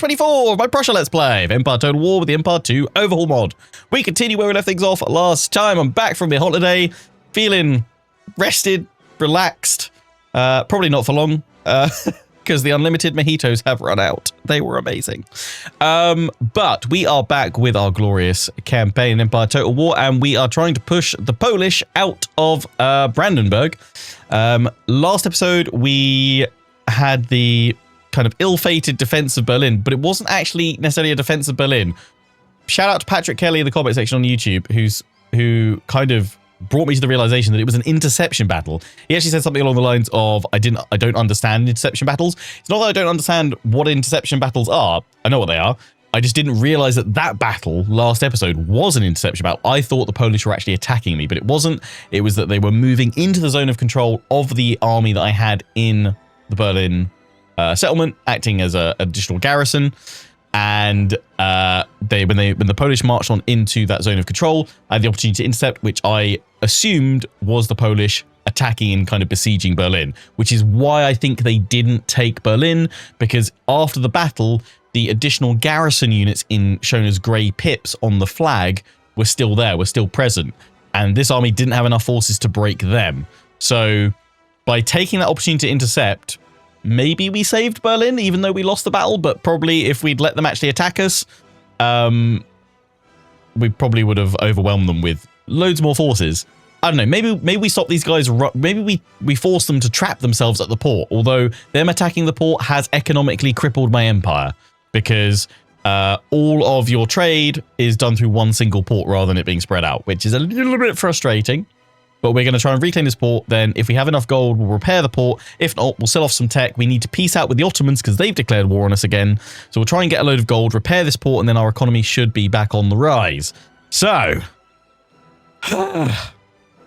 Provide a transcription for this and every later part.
24 of my Prussia Let's Play of Empire Total War with the Empire 2 Overhaul mod. We continue where we left things off last time. I'm back from the holiday, feeling rested, relaxed. Probably not for long, because the unlimited mojitos have run out. They were amazing. But we are back with our glorious campaign in Empire Total War, and we are trying to push the Polish out of Brandenburg. Last episode, we had the kind of ill-fated defense of Berlin, but it wasn't actually necessarily a defense of Berlin. Shout out to Patrick Kelly in the comment section on YouTube, who kind of brought me to the realization that it was an interception battle. He actually said something along the lines of, I don't understand interception battles. It's not that I don't understand what interception battles are. I know what they are. I just didn't realize that that battle last episode was an interception battle. I thought the Polish were actually attacking me, but it wasn't. It was that they were moving into the zone of control of the army that I had in the Berlin settlement, acting as an additional garrison. And when the Polish marched on into that zone of control, I had the opportunity to intercept, which I assumed was the Polish attacking and kind of besieging Berlin, which is why I think they didn't take Berlin, because after the battle, the additional garrison units shown as grey pips on the flag were still there, were still present, and this army didn't have enough forces to break them. So by taking that opportunity to intercept, maybe we saved Berlin, even though we lost the battle, but probably if we'd let them actually attack us, we probably would have overwhelmed them with loads more forces. I don't know, maybe we stop these guys, maybe we force them to trap themselves at the port, although them attacking the port has economically crippled my empire, because all of your trade is done through one single port rather than it being spread out, which is a little bit frustrating. But we're going to try and reclaim this port. Then if we have enough gold, we'll repair the port. If not, we'll sell off some tech. We need to peace out with the Ottomans because they've declared war on us again. So we'll try and get a load of gold, repair this port, and then our economy should be back on the rise. So,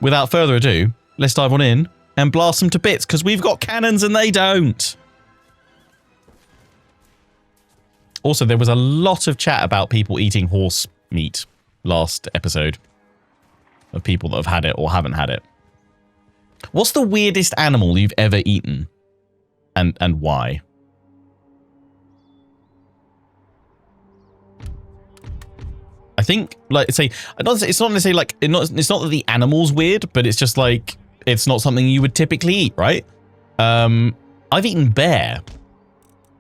without further ado, let's dive on in and blast them to bits because we've got cannons and they don't. Also, there was a lot of chat about people eating horse meat last episode. Of people that have had it or haven't had it. What's the weirdest animal you've ever eaten? And why? I think, like, it's not necessarily like, it's not that the animal's weird, but it's just like, it's not something you would typically eat, right? I've eaten bear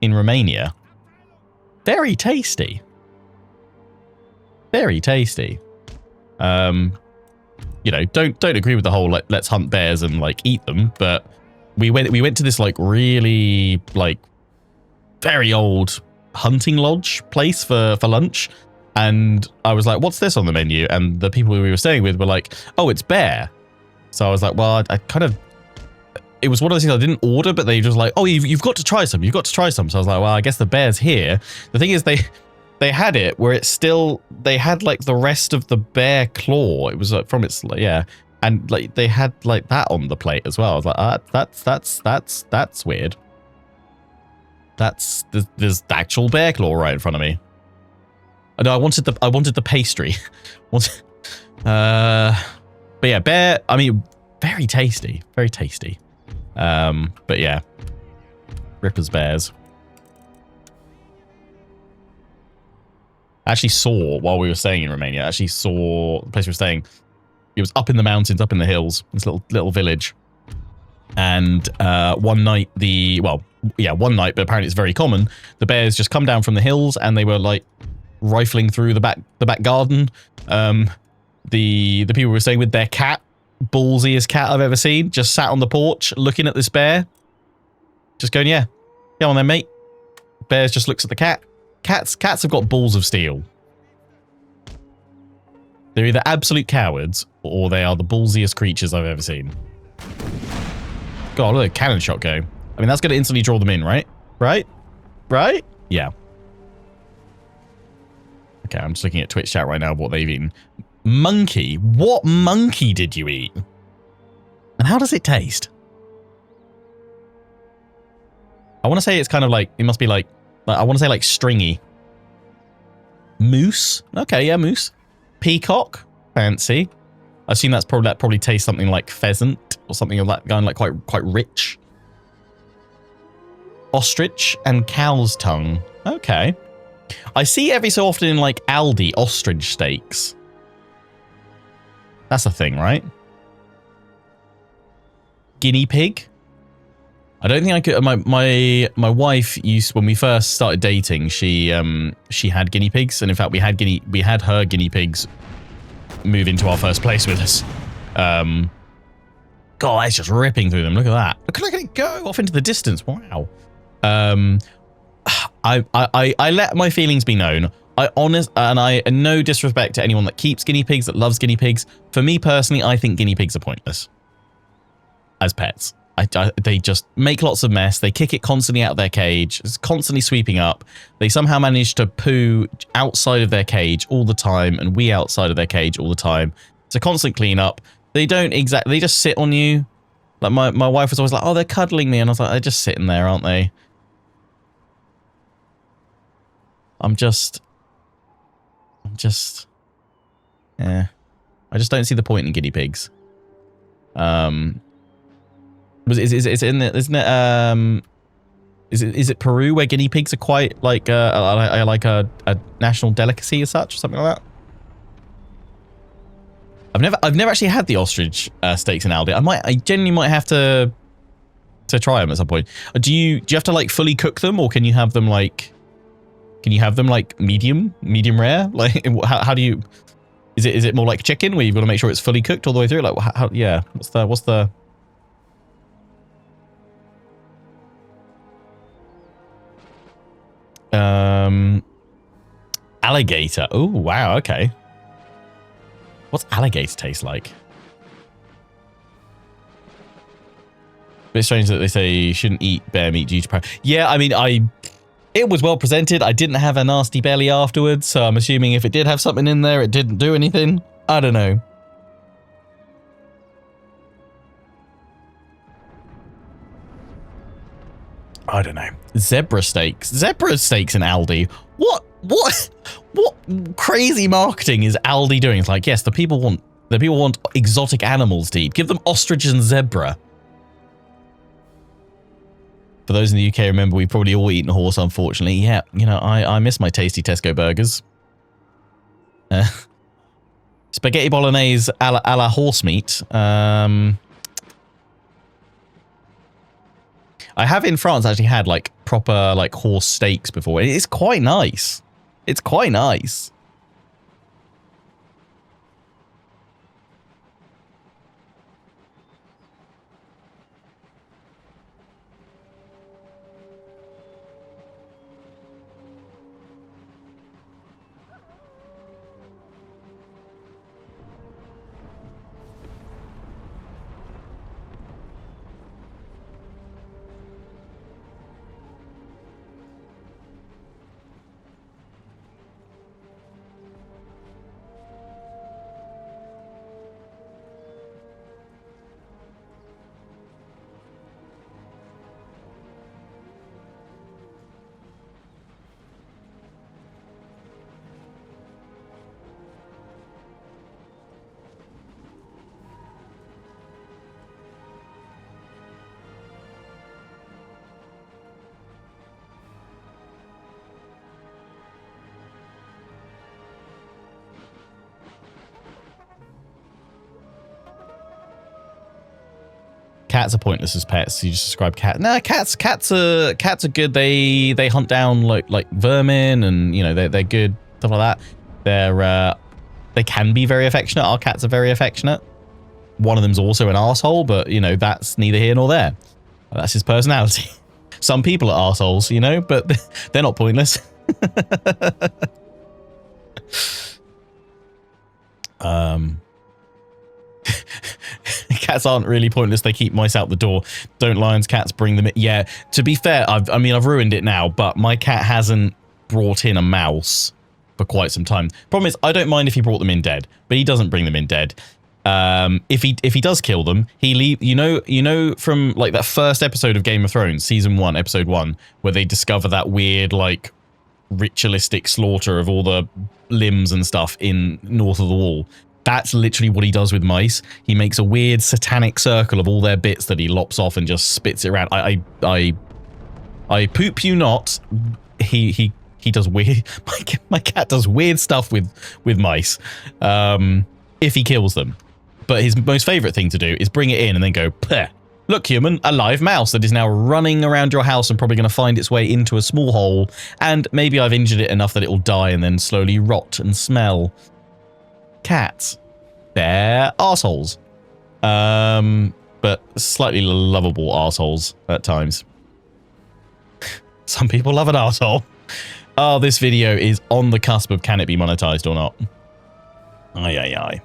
in Romania. Very tasty. Very tasty. You know, don't agree with the whole like let's hunt bears and like eat them, but we went to this like really like very old hunting lodge place for lunch, and I was like, what's this on the menu? And the people we were staying with were like, oh, it's bear. So I was like, well, I kind of, it was one of those things I didn't order, but they just like, oh, you've got to try some, you've got to try some. So I was like, well, I guess the bear's here. The thing is they had it where it's still, they had like the rest of the bear claw. It was like from its, yeah. And like they had like that on the plate as well. I was like, that's weird. There's the actual bear claw right in front of me. No, I wanted the pastry. But yeah, bear, I mean, very tasty, very tasty. But yeah, Ripper's bears. I actually saw, while we were staying in Romania, I actually saw the place we were staying. It was up in the mountains, up in the hills, this little village. And one night, one night, but apparently it's very common, the bears just come down from the hills and they were like rifling through the back garden. The people we were staying with, their cat, ballsiest cat I've ever seen, just sat on the porch looking at this bear. Just going, yeah, come on then, mate. Bears just looks at the cat. Cats have got balls of steel. They're either absolute cowards or they are the ballsiest creatures I've ever seen. God, look at the cannon shot go. I mean, that's going to instantly draw them in, right? Right? Right? Yeah. Okay, I'm just looking at Twitch chat right now of what they've eaten. Monkey? What monkey did you eat? And how does it taste? I want to say it's kind of like, it must be like, I want to say like stringy. Moose? Okay, yeah, moose. Peacock? Fancy. I assume that probably tastes something like pheasant or something of that going like quite rich. Ostrich and cow's tongue. Okay. I see every so often in like Aldi ostrich steaks. That's a thing, right? Guinea pig? I don't think I could. My wife used, when we first started dating, she had guinea pigs, and in fact we had her guinea pigs move into our first place with us. God, it's just ripping through them. Look at that. Look at it go off into the distance. Wow. I let my feelings be known. No disrespect to anyone that keeps guinea pigs, that loves guinea pigs. For me personally, I think guinea pigs are pointless as pets. They just make lots of mess. They kick it constantly out of their cage. It's constantly sweeping up. They somehow manage to poo outside of their cage all the time and wee outside of their cage all the time. It's a constant cleanup. They don't exactly, they just sit on you. Like my wife was always like, oh, they're cuddling me. And I was like, they're just sitting there, aren't they? Yeah. I just don't see the point in guinea pigs. Is it Peru where guinea pigs are quite like a national delicacy as such, or something like that? I've never actually had the ostrich steaks in Aldi. I genuinely might have to try them at some point. Do you have to like fully cook them, or can you have them like medium rare? Like how do you? Is it more like chicken where you've got to make sure it's fully cooked all the way through? Like how yeah, what's the alligator. Oh wow, okay. What's alligator taste like? Bit strange that they say you shouldn't eat bear meat due to pride. Yeah, I mean, it was well presented. I didn't have a nasty belly afterwards, so I'm assuming if it did have something in there, it didn't do anything. I don't know. I don't know. Zebra steaks in Aldi. What crazy marketing is Aldi doing? It's like, yes, the people want exotic animals to eat. Give them ostrich and zebra. For those in the UK, remember, we've probably all eaten horse, unfortunately. Yeah, you know, I miss my tasty Tesco burgers. Spaghetti bolognese a la horse meat. I have in France actually had like proper like horse steaks before. It's quite nice. It's quite nice. Cats are pointless as pets. You just describe cat. No, cats are good. They hunt down like vermin, and you know they're good, stuff like that. They can be very affectionate. Our cats are very affectionate. One of them's also an arsehole, but you know that's neither here nor there. That's his personality. Some people are arseholes, you know, but they're not pointless. Cats aren't really pointless. They keep mice out the door. Don't lions, cats bring them in. Yeah, to be fair, I've ruined it now, but my cat hasn't brought in a mouse for quite some time. Problem is, I don't mind if he brought them in dead, but he doesn't bring them in dead. If he does kill them, he leave. You know from like that first episode of Game of Thrones, season 1, episode 1, where they discover that weird like ritualistic slaughter of all the limbs and stuff in north of the wall. That's literally what he does with mice. He makes a weird satanic circle of all their bits that he lops off and just spits it around. I poop you not. He He does weird... My cat does weird stuff with mice if he kills them. But his most favourite thing to do is bring it in and then go, "Pleh. Look, human, a live mouse that is now running around your house and probably going to find its way into a small hole. And maybe I've injured it enough that it will die and then slowly rot and smell." Cats. They're arseholes. But slightly lovable arseholes at times. Some people love an arsehole. Oh, this video is on the cusp of can it be monetized or not. Aye.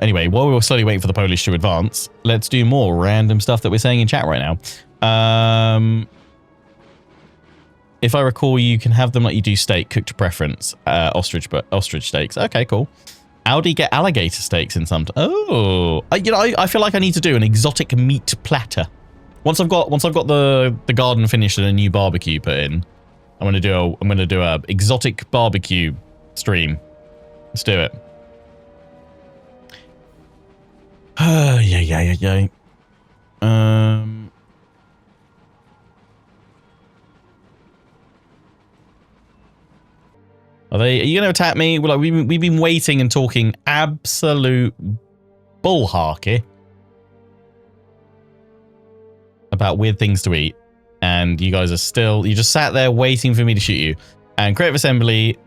Anyway, while we were slowly waiting for the Polish to advance, let's do more random stuff that we're saying in chat right now. If I recall, you can have them like you do steak, cooked to preference. Ostrich steaks. Okay, cool. Audi get alligator steaks in some... Oh, I feel like I need to do an exotic meat platter. Once I've got the garden finished and a new barbecue put in, I'm gonna do a exotic barbecue stream. Let's do it. Yeah. Are you going to attack me? Well, like, we've been waiting and talking absolute bullharky about weird things to eat, and you guys are still... You just sat there waiting for me to shoot you. And Creative Assembly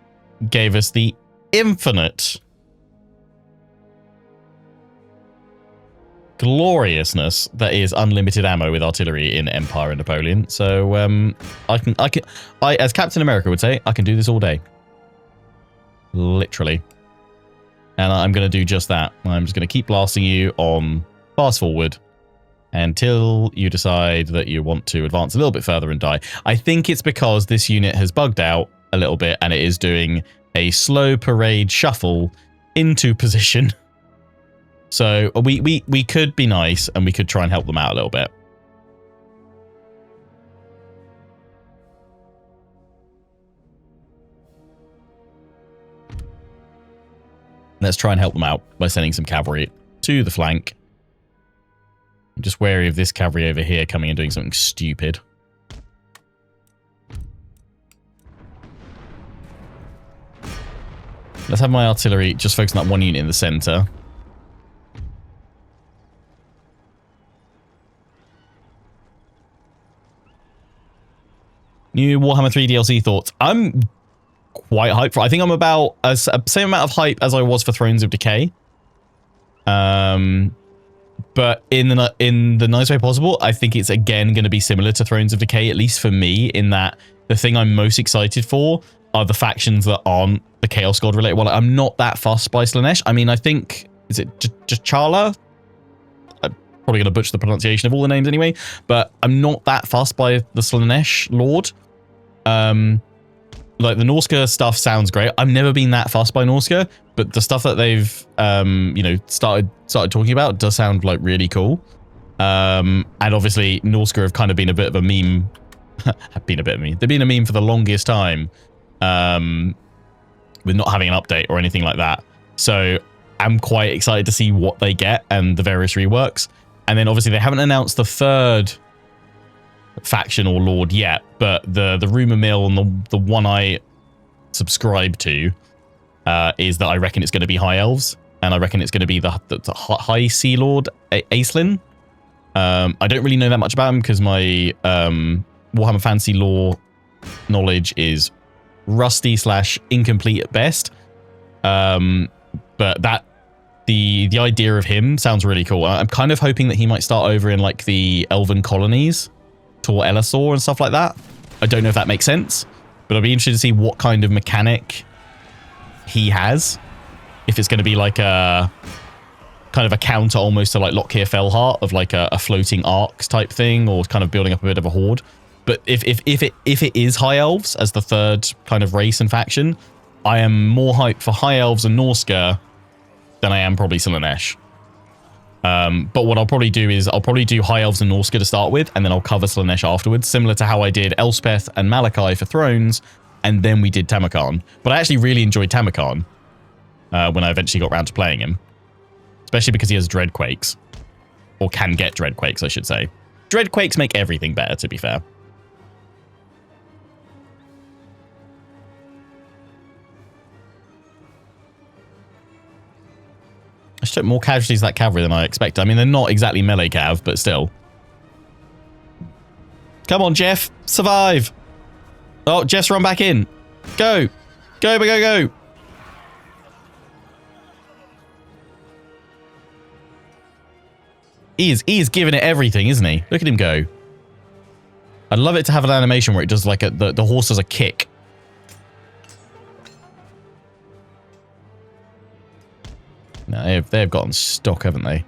gave us the infinite gloriousness that is unlimited ammo with artillery in Empire and Napoleon. So I as Captain America would say, I can do this all day. Literally. And I'm going to do just that. I'm just going to keep blasting you on fast forward until you decide that you want to advance a little bit further and die. I think it's because this unit has bugged out a little bit and it is doing a slow parade shuffle into position. So we could be nice and we could try and help them out a little bit. Let's try and help them out by sending some cavalry to the flank. I'm just wary of this cavalry over here coming and doing something stupid. Let's have my artillery just focus on that one unit in the center. New Warhammer 3 DLC thoughts. I'm quite hyped for it. I think I'm about the same amount of hype as I was for Thrones of Decay. But in the nice way possible, I think it's again going to be similar to Thrones of Decay, at least for me, in that the thing I'm most excited for are the factions that aren't the Chaos God related. Well, I'm not that fussed by Slaanesh. I mean, I think, is it J'Challa? I'm probably going to butcher the pronunciation of all the names anyway, but I'm not that fussed by the Slaanesh Lord. Like the Norska stuff sounds great. I've never been that fussed by Norska, but the stuff that they've you know, started talking about does sound like really cool. And obviously Norska have kind of been a bit of a meme. Have been a bit of a meme. They've been a meme for the longest time, with not having an update or anything like that. So I'm quite excited to see what they get and the various reworks. And then obviously they haven't announced the third faction or lord yet, but the rumor mill and the one I subscribe to is that I reckon it's going to be High Elves, and I reckon it's going to be the High Sea Lord Aislinn. I don't really know that much about him because my Warhammer Fantasy lore knowledge is rusty / incomplete at best. But that the idea of him sounds really cool. I'm kind of hoping that he might start over in like the Elven colonies, Tor Elisor and stuff like that. I don't know if that makes sense, but I'll be interested to see what kind of mechanic he has. If it's going to be like a kind of a counter almost to like Lockheer Fellheart of like a floating arcs type thing, or kind of building up a bit of a horde. But if it is High Elves as the third kind of race and faction, I am more hyped for High Elves and Norska than I am probably Slaanesh. But what I'll probably do is I'll probably do High Elves and Norska to start with, and then I'll cover Slaanesh afterwards, similar to how I did Elspeth and Malachi for Thrones, and then we did Tamarkan. But I actually really enjoyed Tamarkan when I eventually got around to playing him, especially because he has Dreadquakes, or can get Dreadquakes, I should say. Dreadquakes make everything better, to be fair. Took more casualties of that cavalry than I expected. I mean, they're not exactly melee cav, but still. Come on, Jeff. Survive. Oh, Jeff's run back in. Go. Go, go, go. He is giving it everything, isn't he? Look at him go. I'd love it to have an animation where it does like the horse does a kick. No, they've gotten stock, haven't they?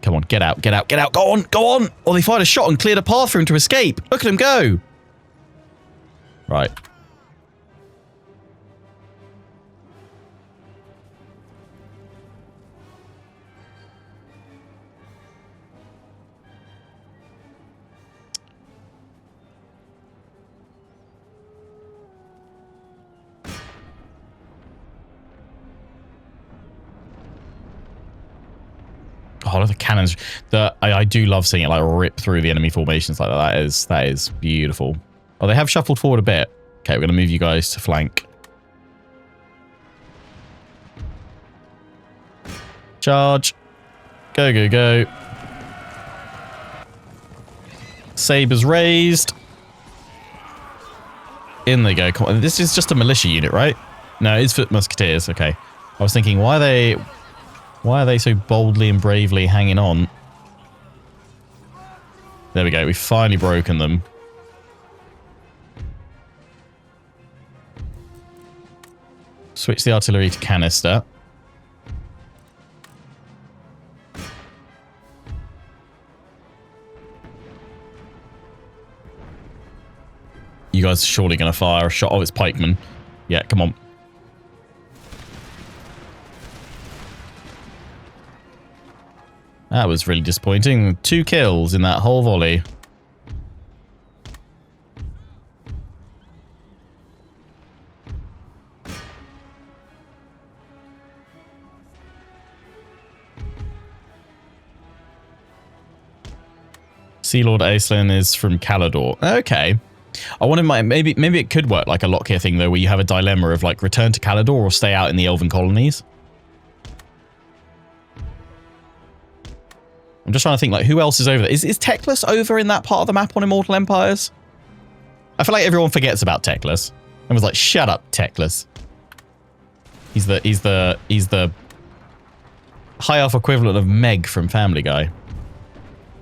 Come on, get out, get out, get out. Go on, go on. Oh, they fired a shot and cleared a path for him to escape. Look at him go. Right. Oh, the cannons. I do love seeing it like rip through the enemy formations like that. That is beautiful. Oh, they have shuffled forward a bit. Okay, we're going to move you guys to flank. Charge. Go, go, go. Sabres raised. In they go. Come on. This is just a militia unit, right? No, it's foot musketeers. Okay. I was thinking, why are they so boldly and bravely hanging on? There we go. We've finally broken them. Switch the artillery to canister. You guys are surely going to fire a shot. Oh, it's pikemen. Yeah, come on. That was really disappointing. 2 kills in that whole volley. Sea Lord Aislinn is from Calador. Okay. I wonder, maybe it could work like a Lockyer thing though, where you have a dilemma of like return to Calador or stay out in the Elven colonies. I'm just trying to think, like, who else is over there? Is Teclis over in that part of the map on Immortal Empires? I feel like everyone forgets about Teclis. Everyone's like, shut up, Teclis. He's the high elf equivalent of Meg from Family Guy.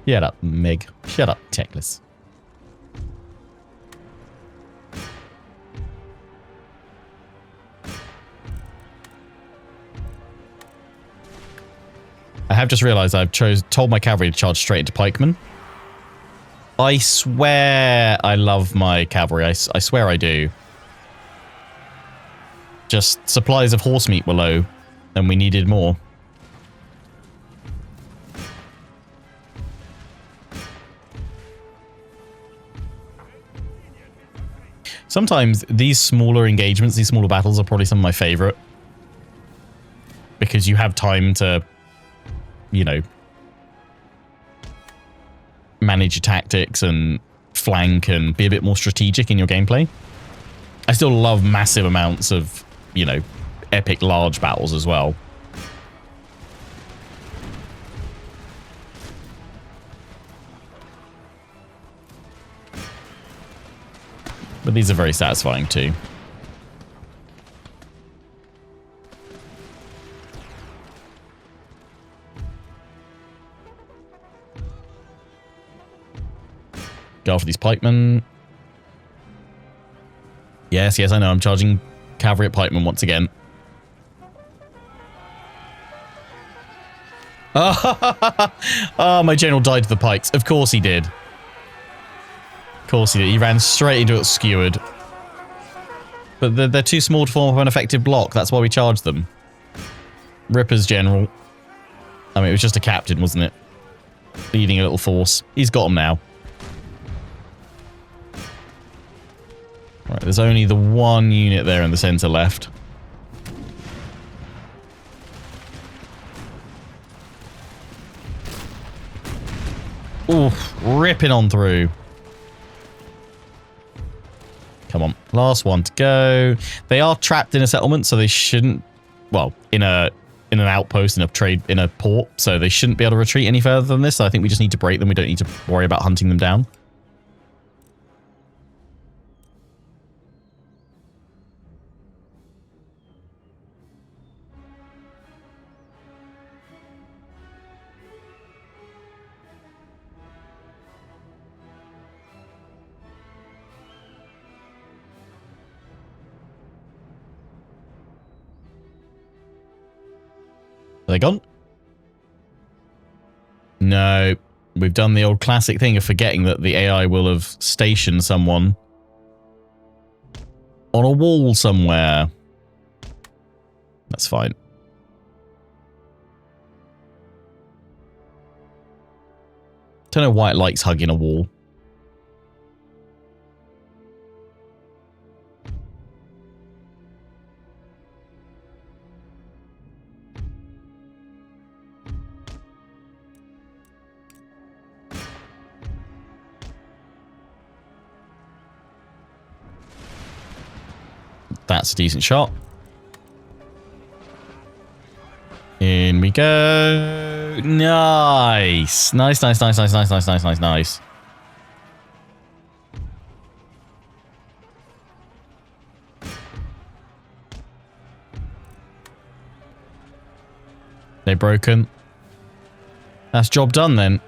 Shut up, Meg. Shut up, Teclis. I have just realised I've told my cavalry to charge straight into pikemen. I swear I love my cavalry. I swear I do. Just supplies of horse meat were low, and we needed more. Sometimes these smaller engagements, these smaller battles are probably some of my favourite. Because you have time to, you know, manage your tactics and flank and be a bit more strategic in your gameplay. I still love massive amounts of, you know, epic large battles as well. But these are very satisfying too. Go for these pikemen. Yes, I know. I'm charging cavalry at pikemen once again. Oh, my general died to the pikes. Of course he did. Of course he did. He ran straight into it skewered. But they're too small to form an effective block. That's why we charged them. Ripper's general. I mean, it was just a captain, wasn't it? Leading a little force. He's got them now. Right, there's only the one unit there in the center left. Oof, ripping on through. Come on, last one to go. They are trapped in a settlement, so they shouldn't... Well, in a in an outpost in a port, so they shouldn't be able to retreat any further than this. So I think we just need to break them. We don't need to worry about hunting them down. Are they gone? No. We've done the old classic thing of forgetting that the AI will have stationed someone on a wall somewhere. That's fine. Don't know why it likes hugging a wall. That's a decent shot. In we go. Nice. Nice, nice, nice, nice, nice, nice, nice, nice, nice. They broken. That's job done then.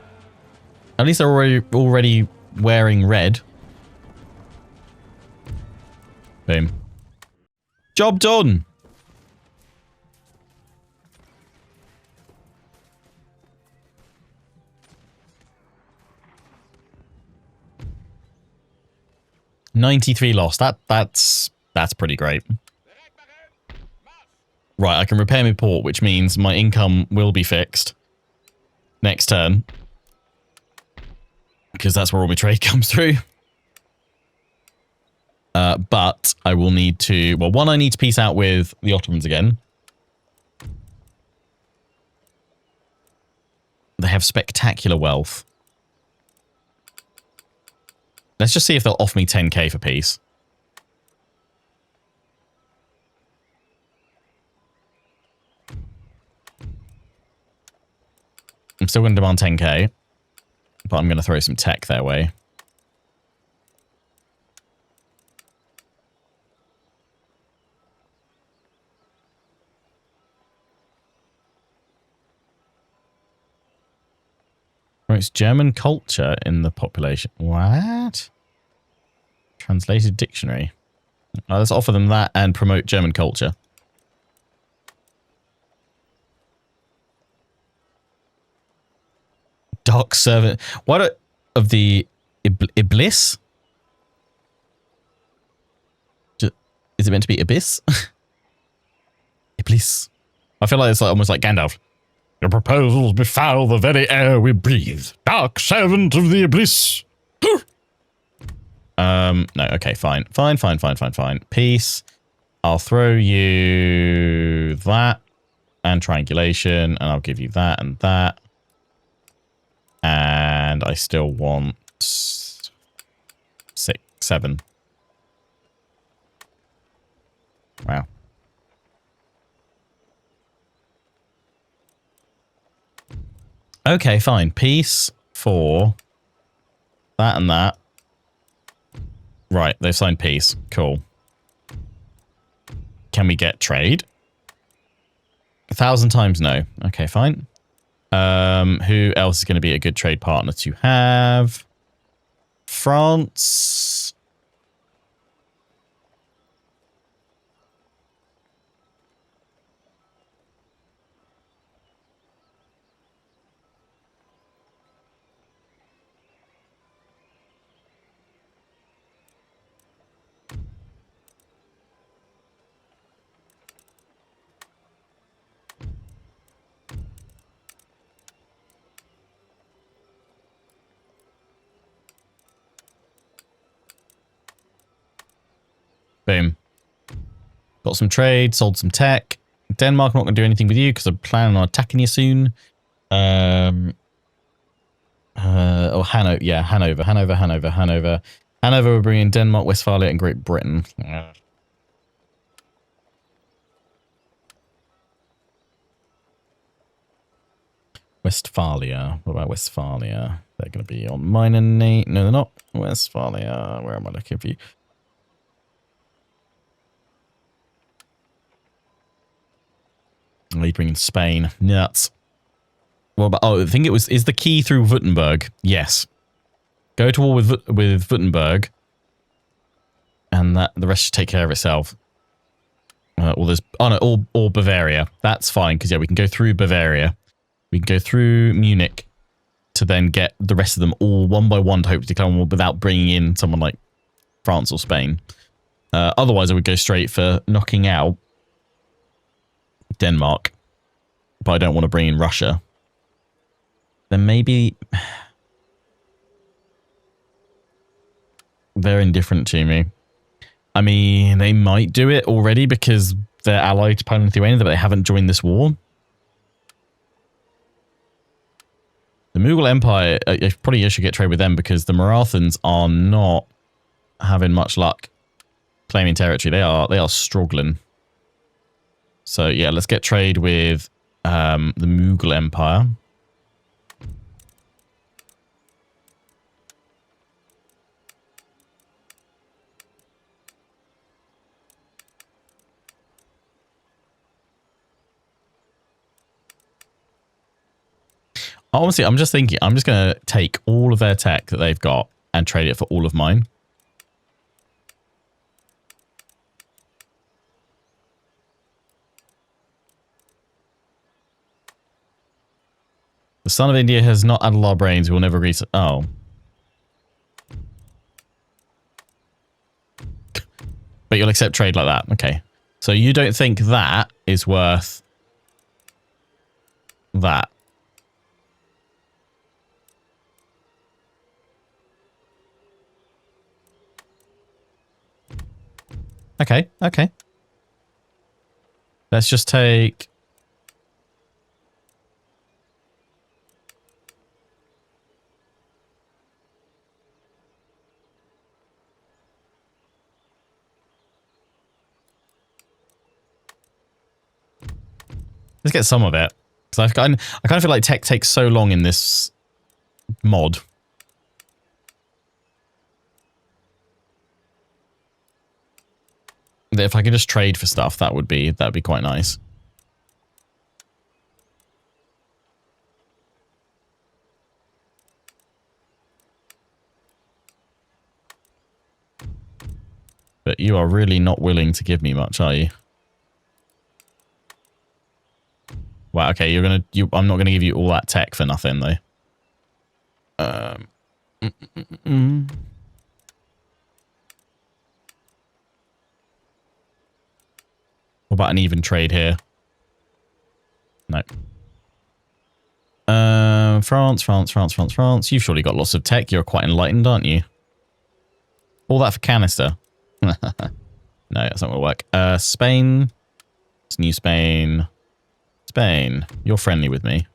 At least they're already wearing red. Boom. Job done. $93 lost. That's pretty great. Right, I can repair my port, which means my income will be fixed next turn. Because that's where all my trade comes through. But I will need to... Well, one, I need to peace out with the Ottomans again. They have spectacular wealth. Let's just see if they'll offer me 10k for peace. I'm still going to demand 10k. But I'm going to throw some tech their way. Promotes German culture in the population. What? Translated dictionary. Let's offer them that and promote German culture. Dark servant. Why don't... Of the... Iblis? Is it meant to be Abyss? Iblis. I feel like it's like almost like Gandalf. Your proposals befoul the very air we breathe. Dark servant of the Iblis. No, okay, fine. Fine. Peace. I'll throw you that and triangulation, and I'll give you that and that. And I still want 6, 7. Wow. Okay, fine. Peace for that and that. Right, they've signed peace. Cool. Can we get trade? 1,000 times no. Okay, fine. Who else is going to be a good trade partner to have? France. Boom. Got some trade, sold some tech. Denmark, I'm not going to do anything with you because I'm planning on attacking you soon. Oh, Hanover. Yeah, Hanover. Hanover, we're bringing Denmark, Westphalia, and Great Britain. Westphalia. What about Westphalia? They're going to be on minor name. No, they're not. Westphalia. Where am I looking for you? Are bringing Spain? Nuts. What about? Oh, I think it was. Is the key through Württemberg? Yes. Go to war with Württemberg, and that the rest should take care of itself. Or there's or Bavaria. That's fine because yeah, we can go through Bavaria. We can go through Munich to then get the rest of them all one by one to hopefully declare war without bringing in someone like France or Spain. Otherwise, I would go straight for knocking out Denmark, but I don't want to bring in Russia. Then maybe they're indifferent to me. I mean, they might do it already because they're allied to Poland and Lithuania, but they haven't joined this war. The Mughal Empire, probably should get trade with them because the Marathans are not having much luck claiming territory. They are struggling. So yeah, let's get trade with the Mughal Empire. Honestly, I'm just thinking, I'm just going to take all of their tech that they've got and trade it for all of mine. The son of India has not had a lot of brains. We will never agree to... Oh. But you'll accept trade like that. Okay. So you don't think that is worth that? Okay, okay. Let's just take... Let's get some of it. Because I kind of feel like tech takes so long in this mod. That if I could just trade for stuff, that'd be quite nice. But you are really not willing to give me much, are you? Wow, okay, I'm not gonna give you all that tech for nothing though. What about an even trade here? No. France. You've surely got lots of tech. You're quite enlightened, aren't you? All that for canister. No, that's not gonna work. Spain. It's New Spain. Spain, you're friendly with me.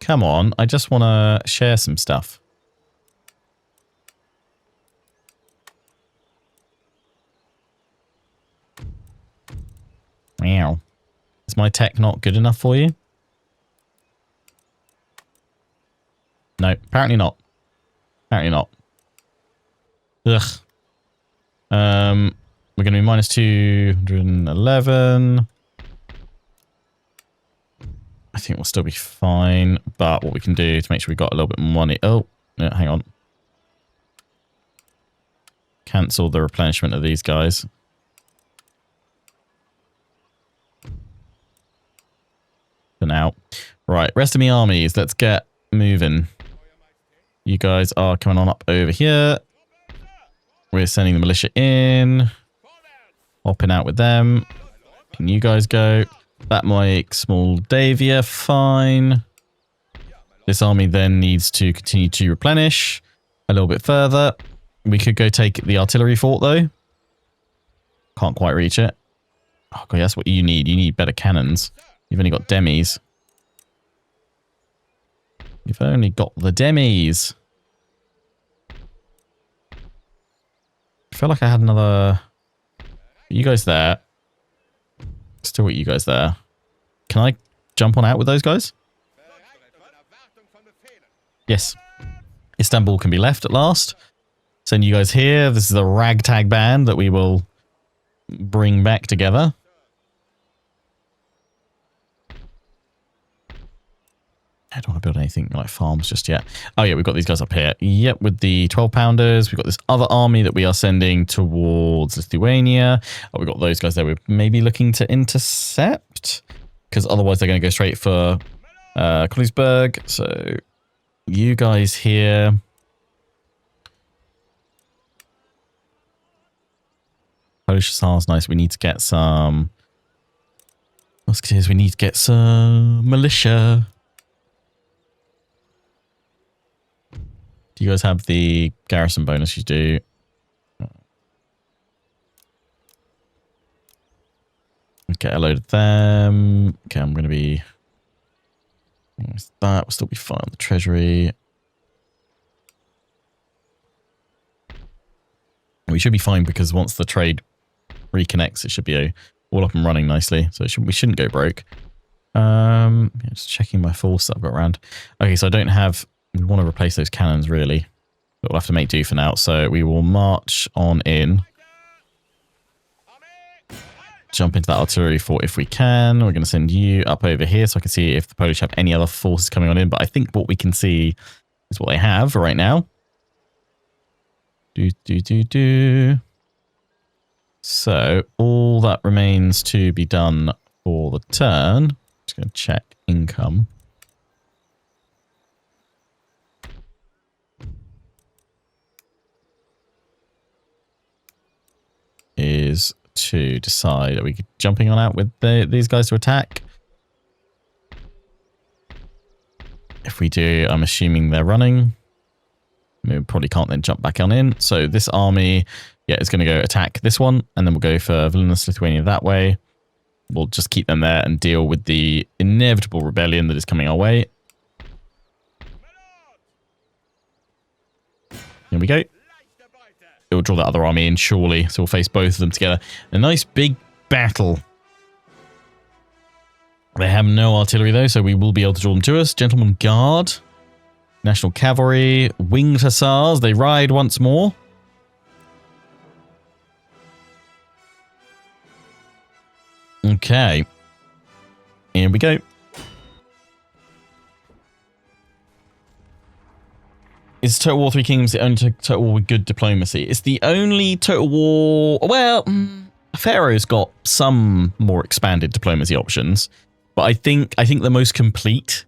Come on, I just want to share some stuff. Meow. Is my tech not good enough for you? No, apparently not. Apparently not. Ugh. We're going to be minus 211. I think we'll still be fine. But what we can do to make sure we got a little bit more money. Oh, yeah, hang on. Cancel the replenishment of these guys. For now. Right, rest of my armies. Let's get moving. You guys are coming on up over here. We're sending the militia in. Hopping out with them. Can you guys go? That makes Moldavia fine. This army then needs to continue to replenish a little bit further. We could go take the artillery fort though. Can't quite reach it. Oh god, that's what you need. You need better cannons. You've only got demis. You've only got the demis. feel like I had another... You guys there. Still with you guys there. Can I jump on out with those guys? Yes. Istanbul can be left at last. Send you guys here. This is a ragtag band that we will bring back together. I don't want to build anything like farms just yet. Oh yeah, we've got these guys up here. Yep, with the 12-pounders. We've got this other army that we are sending towards Lithuania. Oh, we've got those guys there we're maybe looking to intercept. Because otherwise they're going to go straight for Königsberg. So you guys here. Polish Hussars, nice. We need to get some musketeers. We need to get some militia. Do you guys have the garrison bonus? You do. Okay, I loaded them. Okay, I'm going to be... That will still be fine on the treasury. We should be fine because once the trade reconnects, it should be all up and running nicely. So we shouldn't go broke. Just checking my force that I've got around. Okay, so I don't have... We want to replace those cannons, really. But we'll have to make do for now. So we will march on in. Jump into that artillery fort if we can. We're going to send you up over here so I can see if the Polish have any other forces coming on in. But I think what we can see is what they have right now. So all that remains to be done for the turn. Just going to check income. Is to decide, are we jumping on out with these guys to attack? If we do, I'm assuming they're running. We probably can't then jump back on in. So this army, yeah, is going to go attack this one, and then we'll go for Vilnius, Lithuania that way. We'll just keep them there and deal with the inevitable rebellion that is coming our way. Here we go. It will draw that other army in, surely. So we'll face both of them together. A nice big battle. They have no artillery, though, so we will be able to draw them to us. Gentlemen Guard. National Cavalry. Winged Hussars. They ride once more. Okay. Here we go. Is Total War Three Kingdoms the only Total War with good diplomacy? It's the only Total War... Well, Pharaoh's got some more expanded diplomacy options, but I think the most complete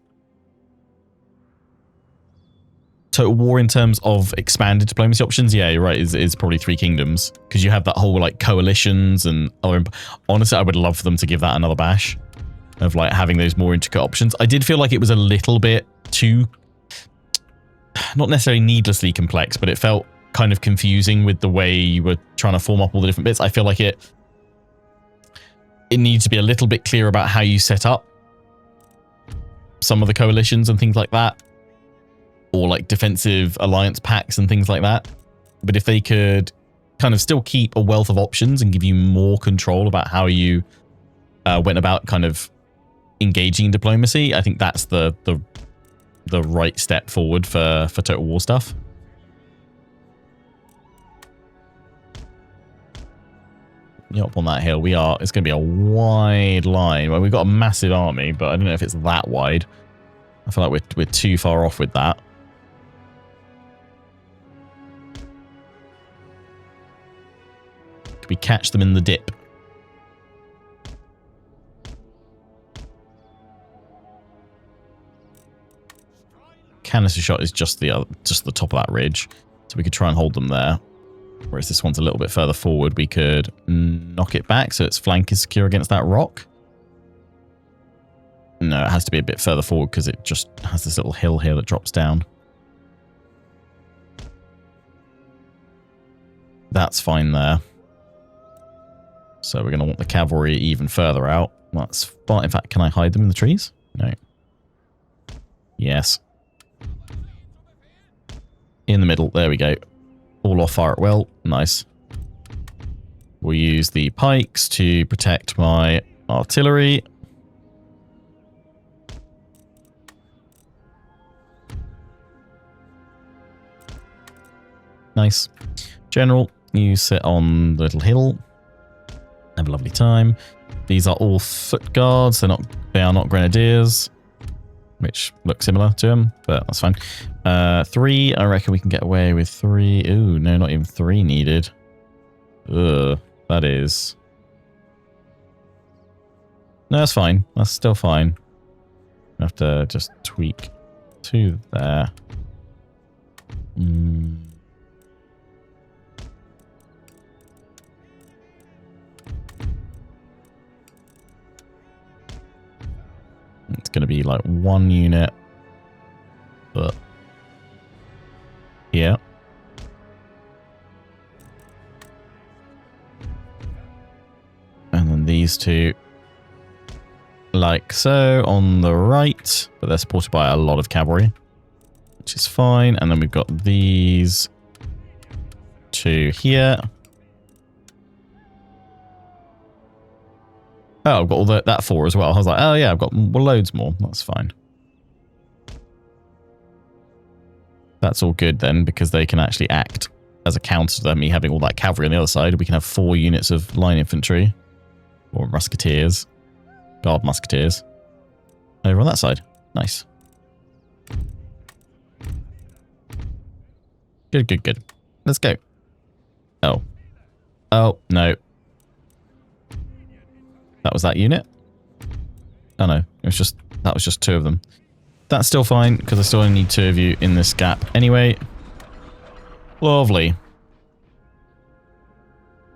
Total War in terms of expanded diplomacy options, yeah, you're right, is probably Three Kingdoms, because you have that whole like coalitions and other... Honestly, I would love for them to give that another bash of like having those more intricate options. I did feel like it was a little bit too... Not necessarily needlessly complex, but it felt kind of confusing with the way you were trying to form up all the different bits. I feel like it needs to be a little bit clearer about how you set up some of the coalitions and things like that, or like defensive alliance packs and things like that. But if they could kind of still keep a wealth of options and give you more control about how you went about kind of engaging in diplomacy, I think that's the right step forward for Total War stuff. Up on that hill, it's going to be a wide line. Well, we've got a massive army, but I don't know if it's that wide. I feel like we're too far off with that. Could we catch them in the dip? Canister shot is just the top of that ridge, so we could try and hold them there. Whereas this one's a little bit further forward, we could knock it back so its flank is secure against that rock. No, it has to be a bit further forward because it just has this little hill here that drops down. That's fine there. So we're going to want the cavalry even further out. That's fine. In fact, can I hide them in the trees? No. Yes. In the middle. There we go. All off fire at will. Nice. We'll use the pikes to protect my artillery. Nice. General, you sit on the little hill. Have a lovely time. These are all foot guards. They are not grenadiers, which look similar to them, but that's fine. 3, I reckon we can get away with 3. Ooh, no, not even 3 needed. Ugh, that is... No, that's fine. That's still fine. I have to just tweak 2 there. It's going to be like 1 unit, but yeah. And then these 2 like so on the right, but they're supported by a lot of cavalry, which is fine. And then we've got these 2 here. Oh, I've got all that 4 as well. I was like, oh yeah, I've got loads more. That's fine. That's all good then, because they can actually act as a counter to me having all that cavalry on the other side. We can have 4 units of line infantry or musketeers, guard musketeers over on that side. Nice. Good, good, good. Let's go. Oh. Oh, no. That was that unit? Oh no, that was just 2 of them. That's still fine, because I still only need 2 of you in this gap anyway. Lovely.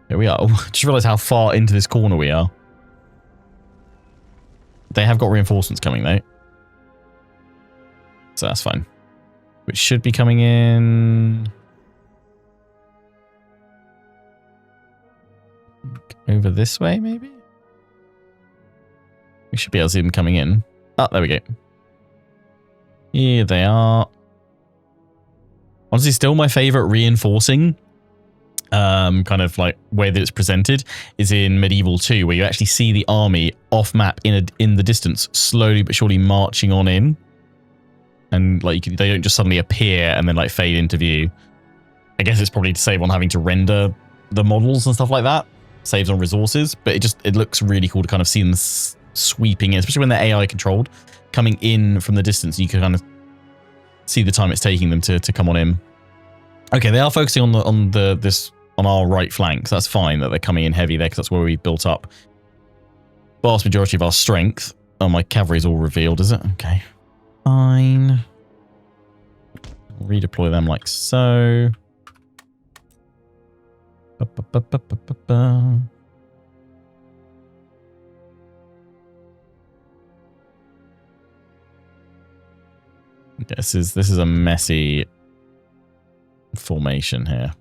Here we are. Oh, just realised how far into this corner we are. They have got reinforcements coming though. So that's fine. Which should be coming in... over this way, maybe? We should be able to see them coming in. Oh, there we go. Here they are. Honestly, still my favourite reinforcing kind of like way that it's presented is in Medieval 2, where you actually see the army off map in the distance, slowly but surely marching on in. And like they don't just suddenly appear and then like fade into view. I guess it's probably to save on having to render the models and stuff like that. Saves on resources, but it looks really cool to kind of see them sweeping in, especially when they're AI controlled, coming in from the distance. You can kind of see the time it's taking them to come on in. Okay, they are focusing on our right flank, so that's fine that they're coming in heavy there, because that's where we built up vast majority of our strength. Oh, my cavalry's all revealed, is it? Okay, fine. Redeploy them like so. This is a messy formation here.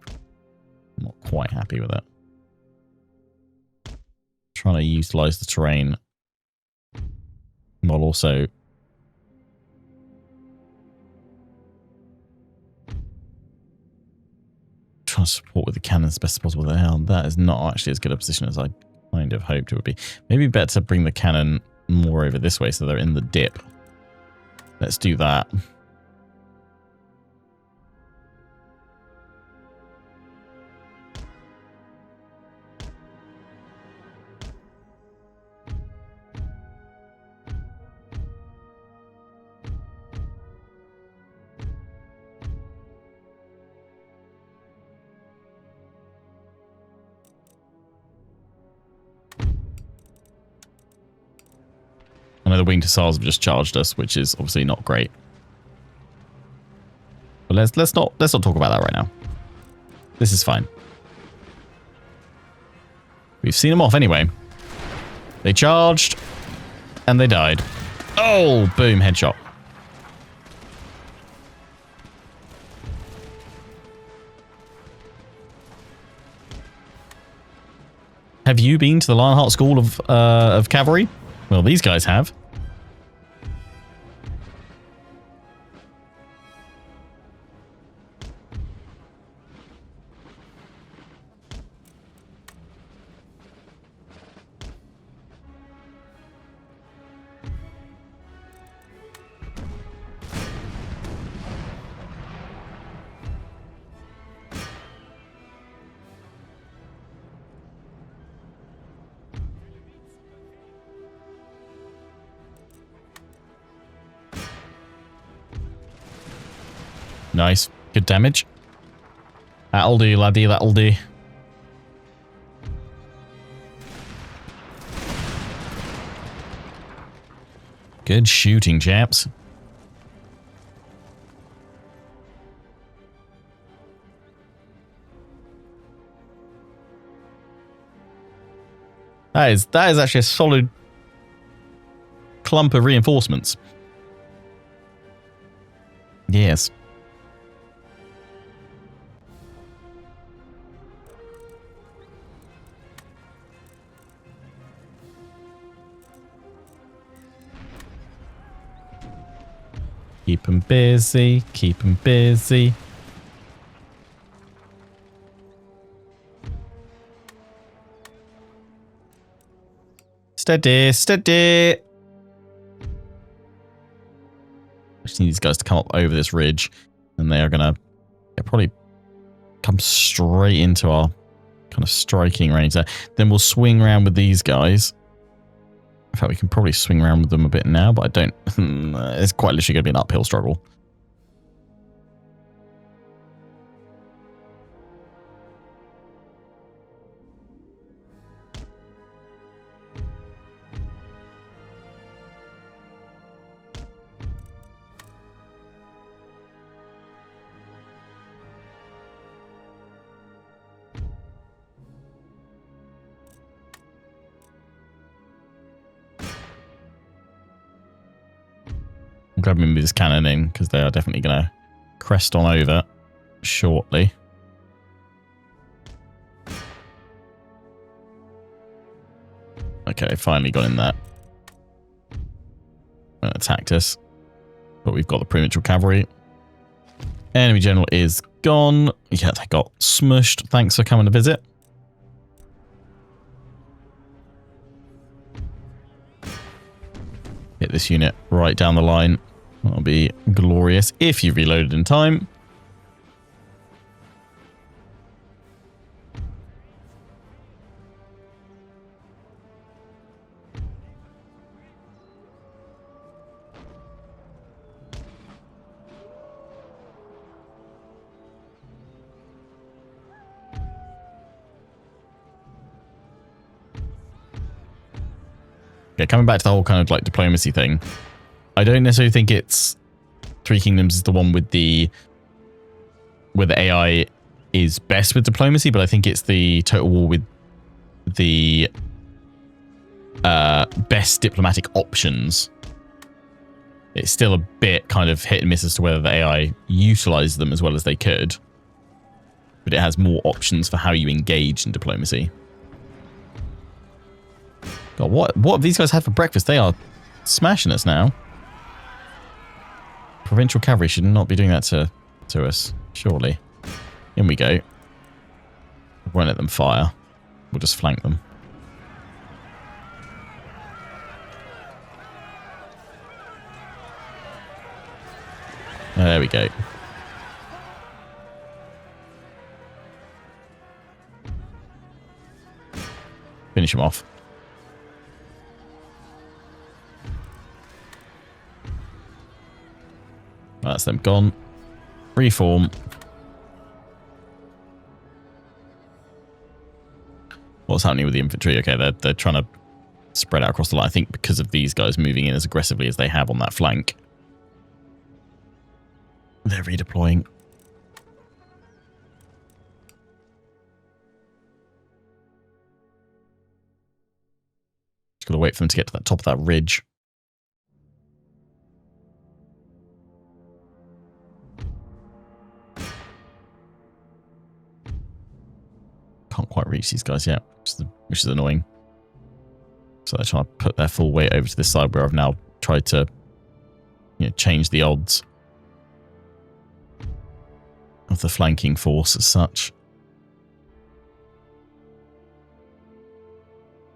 I'm not quite happy with it. Trying to utilize the terrain while also trying to support with the cannons as best as possible. That is not actually as good a position as I kind of hoped it would be. Maybe better to bring the cannon more over this way so they're in the dip. Let's do that. I know the winged hussars have just charged us, which is obviously not great. But let's not talk about that right now. This is fine. We've seen them off anyway. They charged and they died. Oh, boom, headshot. Have you been to the Lionheart School of Cavalry? Well, these guys have. Nice. Good damage. That'll do, laddie. That'll do. Good shooting, chaps. That is actually a solid clump of reinforcements. Yes. Keep them busy, keep them busy. Steady, steady. I just need these guys to come up over this ridge, and they are going to probably come straight into our kind of striking range there. Then we'll swing around with these guys. In fact, we can probably swing around with them a bit now, but I don't... It's quite literally going to be an uphill struggle. I'm glad we moved this cannon in, because they are definitely going to crest on over shortly. Okay, finally got in there. And attacked us. But we've got the provincial cavalry. Enemy general is gone. Yeah, they got smushed. Thanks for coming to visit. Hit this unit right down the line. That'll be glorious if you reloaded in time. Okay, coming back to the whole kind of like diplomacy thing. I don't necessarily think it's Three Kingdoms is the one with the where the AI is best with diplomacy, but I think it's the Total War with the best diplomatic options. It's still a bit kind of hit and miss as to whether the AI utilizes them as well as they could, but it has more options for how you engage in diplomacy. God, what have these guys had for breakfast? They are smashing us now. Provincial cavalry should not be doing that to us, surely. In we go. We won't let them fire. We'll just flank them. There we go. Finish him off. That's them gone. Reform. What's happening with the infantry? Okay, they're trying to spread out across the line. I think because of these guys moving in as aggressively as they have on that flank. They're redeploying. Just got to wait for them to get to that top of that ridge. Can't quite reach these guys yet, which is annoying. So they're trying to put their full weight over to this side where I've now tried to, change the odds of the flanking force as such.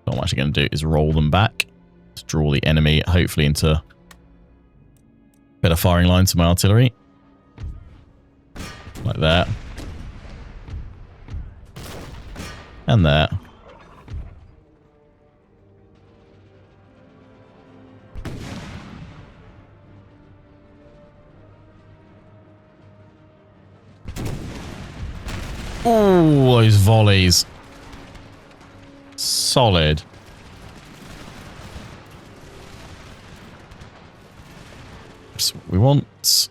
What I'm actually going to do is roll them back to draw the enemy, hopefully into better firing lines for my artillery. Like that. And there. Ooh, those volleys. Solid. That's what we want.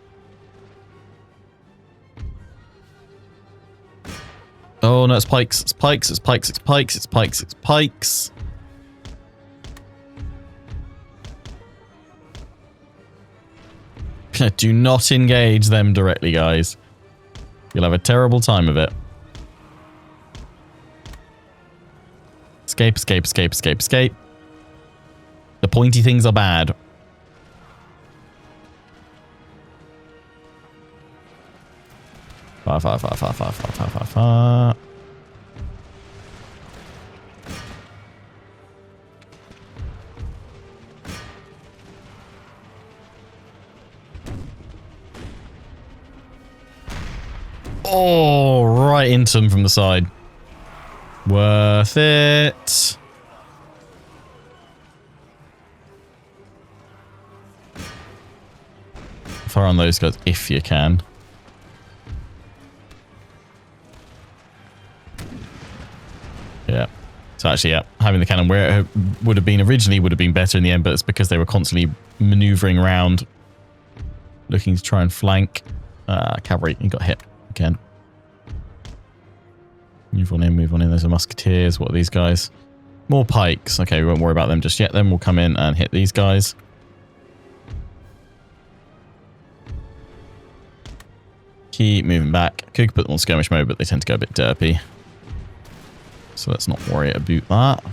Oh no, it's pikes, it's pikes, it's pikes, it's pikes, it's pikes, it's pikes. Do not engage them directly, guys. You'll have a terrible time of it. Escape, escape, escape, escape, escape. The pointy things are bad. Fire, fire, fire, fire, fire, fire, fire, fire, fire. Oh, right into them from the side. Worth it. Fire on those guys if you can. Yeah. So actually, yeah, having the cannon where it would have been originally would have been better in the end, but it's because they were constantly maneuvering around, looking to try and flank. Cavalry, you got hit again. Move on in, move on in. Those are musketeers. What are these guys? More pikes. Okay, we won't worry about them just yet. Then we'll come in and hit these guys. Keep moving back. Could put them on skirmish mode, but they tend to go a bit derpy. So let's not worry about that.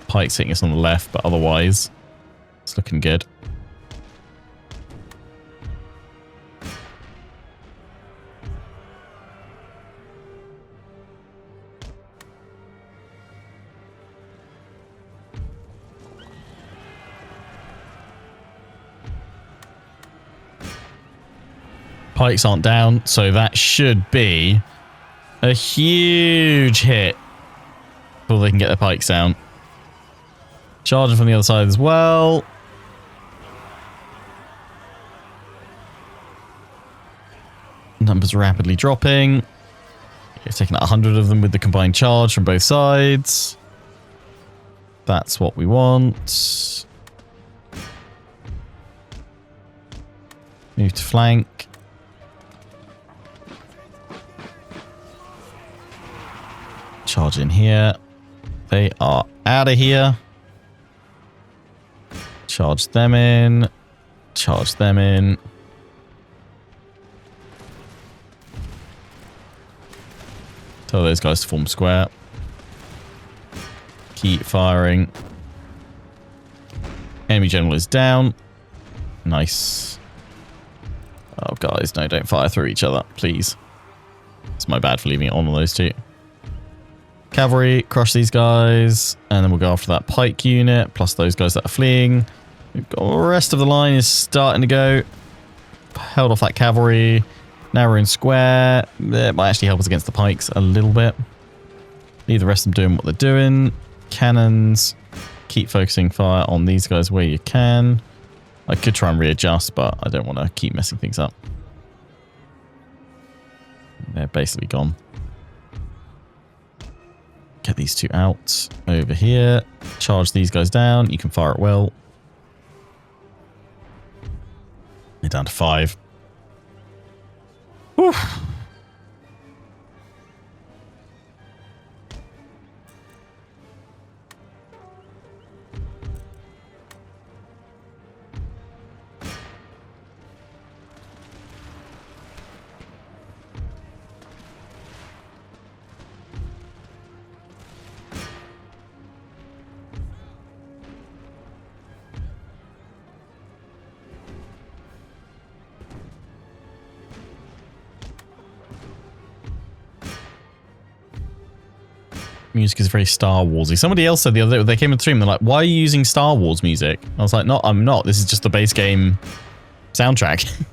Pikes hitting us on the left, but otherwise it's looking good. Pikes aren't down, so that should be a huge hit before they can get their pikes down. Charging from the other side as well. Numbers rapidly dropping. You've taken out 100 of them with the combined charge from both sides. That's what we want. Move to flank. Charge in here. They are out of here. Charge them in. Charge them in. Tell those guys to form square. Keep firing. Enemy general is down. Nice. Oh, guys, no, don't fire through each other, please. It's my bad for leaving it on those two. Cavalry, crush these guys. And then we'll go after that pike unit, plus those guys that are fleeing. We've got the rest of the line is starting to go. Held off that cavalry. Now we're in square. It might actually help us against the pikes a little bit. Leave the rest of them doing what they're doing. Cannons. Keep focusing fire on these guys where you can. I could try and readjust, but I don't want to keep messing things up. They're basically gone. Get these two out over here. Charge these guys down. You can fire at will. They're down to 5. Whew. Music is very Star Warsy. Somebody else said the other day, they came in the stream, they're like, why are you using Star Wars music? I was like, no, I'm not. This is just the base game soundtrack.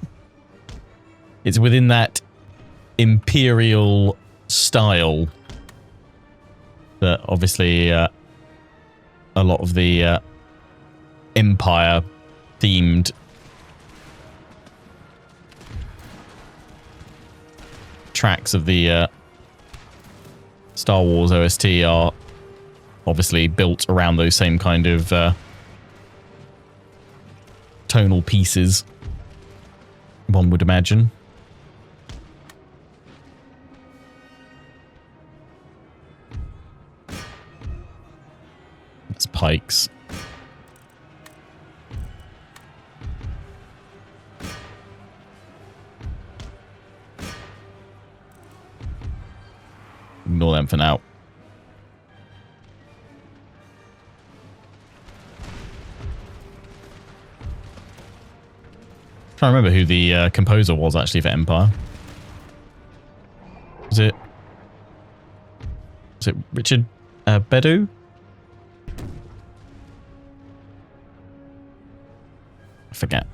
It's within that Imperial style that obviously a lot of the Empire themed tracks of the Star Wars OST are obviously built around those same kind of tonal pieces, one would imagine. It's pikes. Ignore them for now. Trying to remember who the composer was actually for Empire. Was it Richard Bedu? I forget.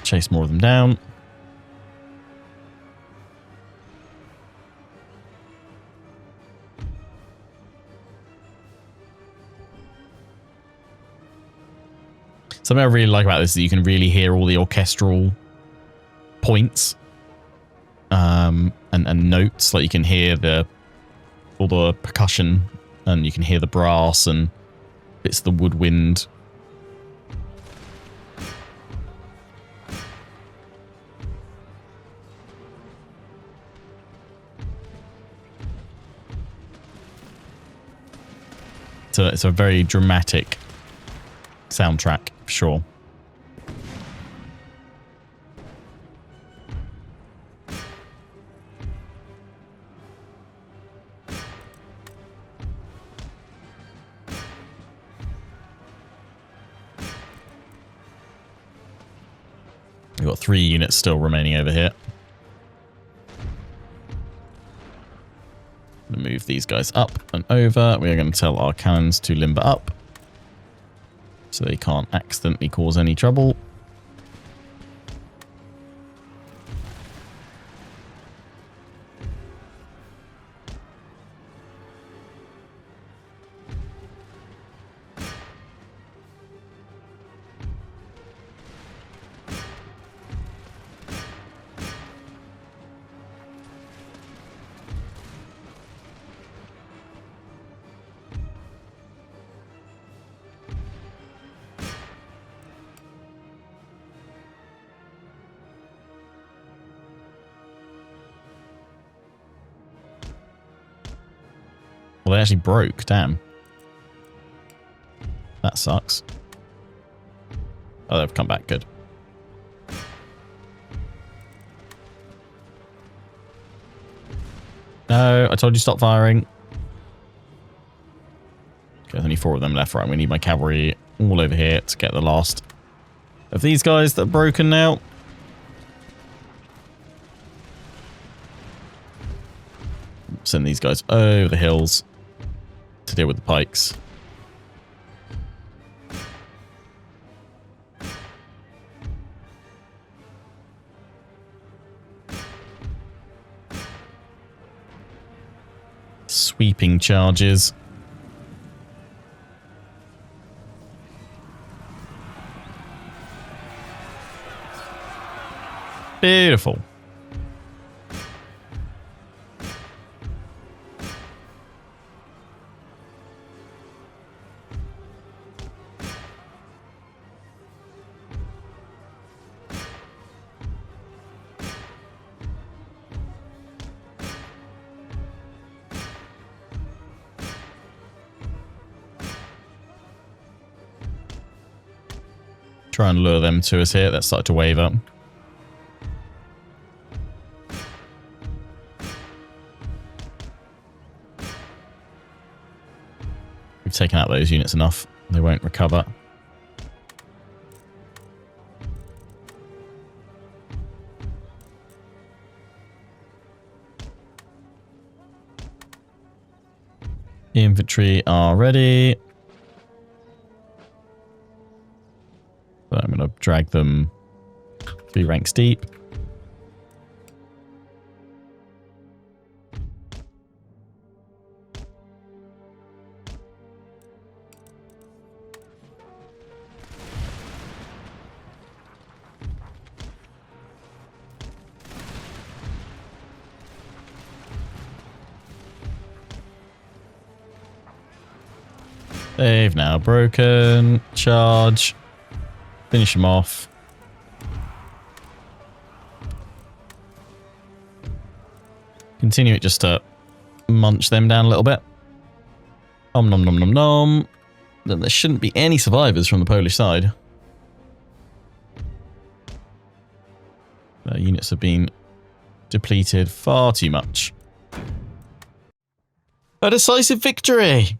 Chase more of them down. Something I really like about this is that you can really hear all the orchestral points and notes. Like you can hear all the percussion, and you can hear the brass and bits of the woodwind. So it's a very dramatic soundtrack, for sure. We've got 3 units still remaining over here. I'm going to move these guys up and over. We are going to tell our cannons to limber up so they can't accidentally cause any trouble. Well, they actually broke. Damn. That sucks. Oh, they've come back. Good. No, I told you stop firing. Okay, there's only 4 of them left. Right, we need my cavalry all over here to get the last of these guys that are broken now. Send these guys over the hills to deal with the pikes. Sweeping charges. Beautiful. Try and lure them to us here. That's started to wave up. We've taken out those units enough. They won't recover. Infantry are ready. So I'm going to drag them 3 ranks deep. They've now broken. Charge. Finish them off. Continue it just to munch them down a little bit. Nom nom nom nom nom. Then there shouldn't be any survivors from the Polish side. Their units have been depleted far too much. A decisive victory!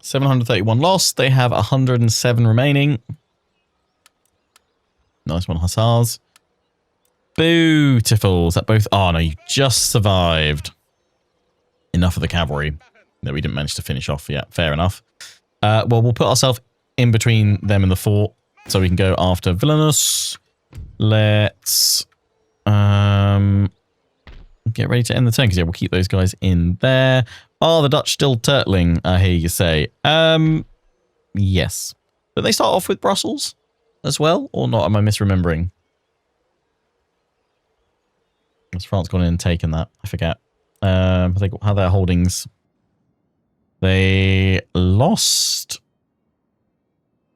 $731 lost. They have 107 remaining. Nice one, Hussars. Beautiful. Is that both? Oh, no, you just survived. Enough of the cavalry that we didn't manage to finish off yet. Fair enough. Well, we'll put ourselves in between them and the fort so we can go after Villainous. Let's get ready to end the turn because, yeah, we'll keep those guys in there. Are the Dutch still turtling, I hear you say? Yes. But they start off with Brussels as well, or not? Am I misremembering? Has France gone in and taken that? I forget. I think how their holdings. They lost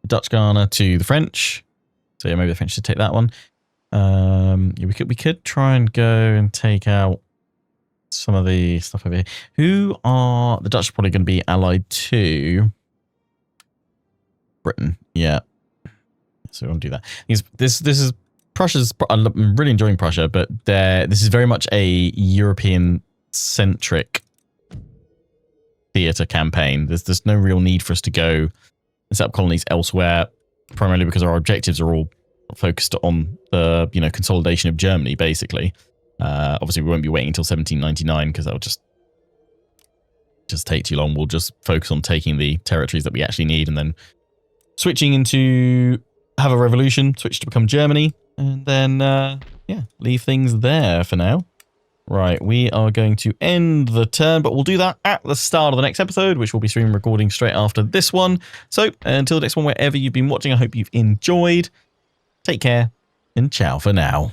Dutch Ghana to the French. So yeah, maybe the French should take that one. Yeah, we could try and go and take out some of the stuff over here. Who are the Dutch? Are probably going to be allied to Britain. Yeah, so we'll do that. This is Prussia's. I'm really enjoying Prussia, but this is very much a European centric theatre campaign. There's no real need for us to go and set up colonies elsewhere, primarily because our objectives are all focused on the consolidation of Germany, basically. Obviously, we won't be waiting until 1799 because that will just take too long. We'll just focus on taking the territories that we actually need and then switching into have a revolution, switch to become Germany, and then, yeah, leave things there for now. Right, we are going to end the turn, but we'll do that at the start of the next episode, which will be stream recording straight after this one. So, until the next one, wherever you've been watching, I hope you've enjoyed. Take care, and ciao for now.